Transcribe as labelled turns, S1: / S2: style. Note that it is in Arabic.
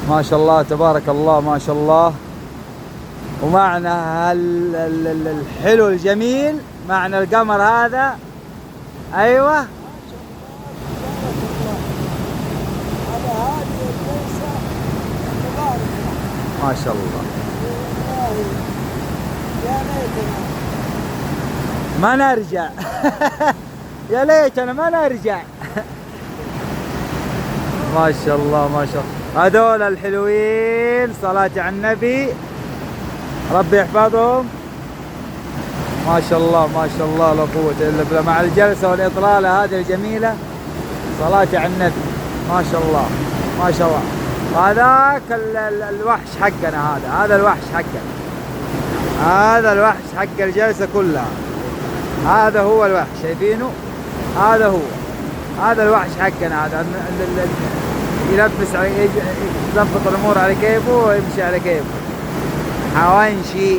S1: ما شاء الله تبارك الله ما شاء الله. ومعنى الحلو الجميل معنى القمر هذا. ايوه ما شاء الله.
S2: يا ليتنا
S1: ما نرجع. يا ليتنا ما نرجع. ما شاء الله ما شاء الله. هذول الحلوين صلاة على النبي ربي يحفظهم. ما شاء الله ما شاء الله لا قوة الا بالله مع الجلسة والإطلالة هذه الجميلة. صلاة على النبي ما شاء الله ما شاء الله. هذاك الوحش حقنا هذا الوحش حقنا. هذا الوحش حق الجلسة كلها. هذا هو الوحش شايفينه. هذا هو هذا الوحش حقنا هذا يلبس على يضبط الامور على كيفه ويمشي على كيفه. حوانشي